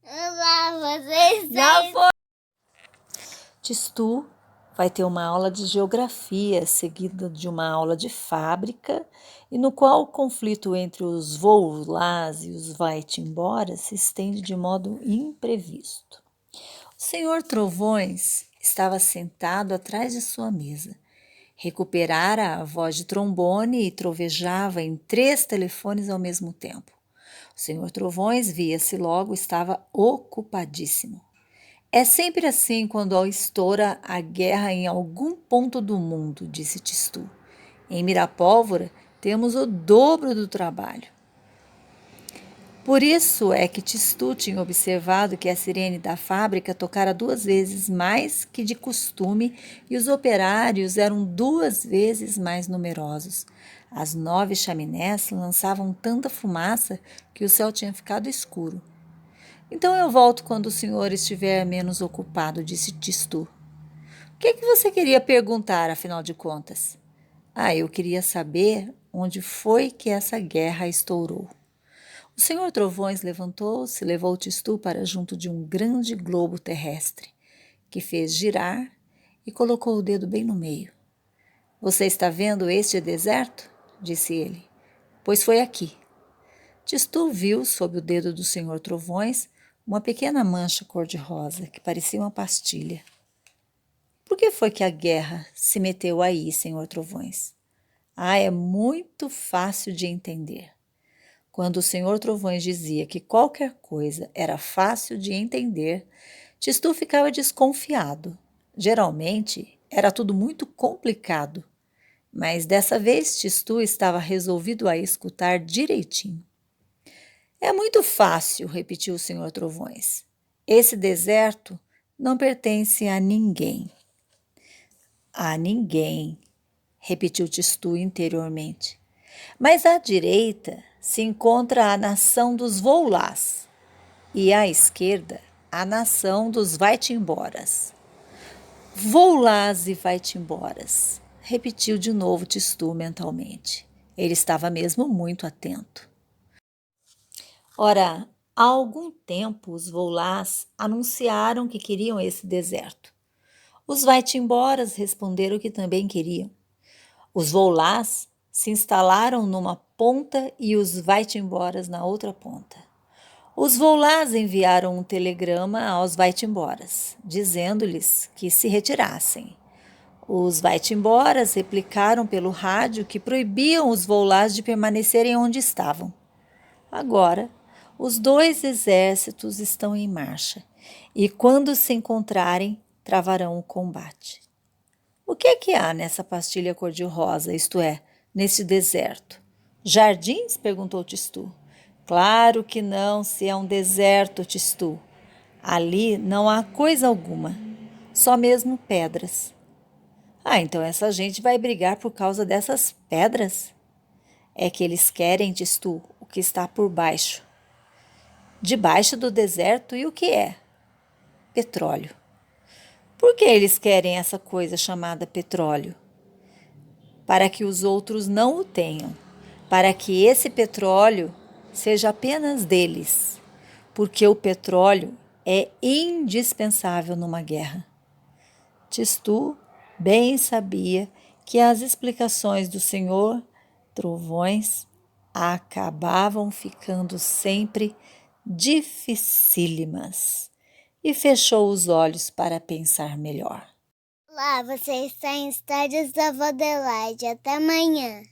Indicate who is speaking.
Speaker 1: Olá, vocês
Speaker 2: Já foi! Tistu vai ter uma aula de geografia, seguida de uma aula de fábrica, e no qual o conflito entre os Volás e os vai-te-embora se estende de modo imprevisto. O senhor Trovões estava sentado atrás de sua mesa. Recuperara a voz de trombone e trovejava em 3 telefones ao mesmo tempo. O senhor Trovões via-se logo, estava ocupadíssimo. É sempre assim quando estoura a guerra em algum ponto do mundo, disse Tistu. Em Mirapólvora temos o dobro do trabalho. Por isso é que Tistu tinha observado que a sirene da fábrica tocara 2 vezes mais que de costume e os operários eram 2 vezes mais numerosos. As 9 chaminés lançavam tanta fumaça que o céu tinha ficado escuro. Então eu volto quando o senhor estiver menos ocupado, disse Tistu. O que você queria perguntar, afinal de contas? Eu queria saber onde foi que essa guerra estourou. O senhor Trovões levantou-se, levou Tistu para junto de um grande globo terrestre, que fez girar e colocou o dedo bem no meio. Você está vendo este deserto? Disse ele. Pois foi aqui. Tistu viu, sob o dedo do senhor Trovões, uma pequena mancha cor-de-rosa, que parecia uma pastilha. Por que foi que a guerra se meteu aí, senhor Trovões? É muito fácil de entender. Quando o senhor Trovões dizia que qualquer coisa era fácil de entender, Tistu ficava desconfiado. Geralmente, era tudo muito complicado. Mas dessa vez, Tistu estava resolvido a escutar direitinho. É muito fácil, repetiu o senhor Trovões. Esse deserto não pertence a ninguém. A ninguém, repetiu Tistu interiormente. Mas à direita se encontra a nação dos Volás e à esquerda a nação dos vai-te-emboras. Volás e vai-te-emboras, repetiu de novo Tistu mentalmente. Ele estava mesmo muito atento. Ora, há algum tempo os Volás anunciaram que queriam esse deserto. Os vai-te-emboras responderam que também queriam. Os Volás se instalaram numa ponta e os vai-te-emboras na outra ponta. Os Volás enviaram um telegrama aos vai-te-emboras, dizendo-lhes que se retirassem. Os vai-te-emboras replicaram pelo rádio que proibiam os Volás de permanecerem onde estavam. Agora, os 2 exércitos estão em marcha e, quando se encontrarem, travarão o combate. O que é que há nessa pastilha cor-de-rosa, isto é, neste deserto? Jardins? Perguntou Tistu. Claro que não, se é um deserto, Tistu. Ali não há coisa alguma, só mesmo pedras. Então essa gente vai brigar por causa dessas pedras? É que eles querem, Tistu, o que está por baixo. Debaixo do deserto, e o que é? Petróleo. Por que eles querem essa coisa chamada petróleo? Para que os outros não o tenham, para que esse petróleo seja apenas deles, porque o petróleo é indispensável numa guerra. Tistu bem sabia que as explicações do senhor Trovões acabavam ficando sempre dificílimas e fechou os olhos para pensar melhor.
Speaker 1: Olá, você está em Estádios da Vó Adelaide. Até amanhã.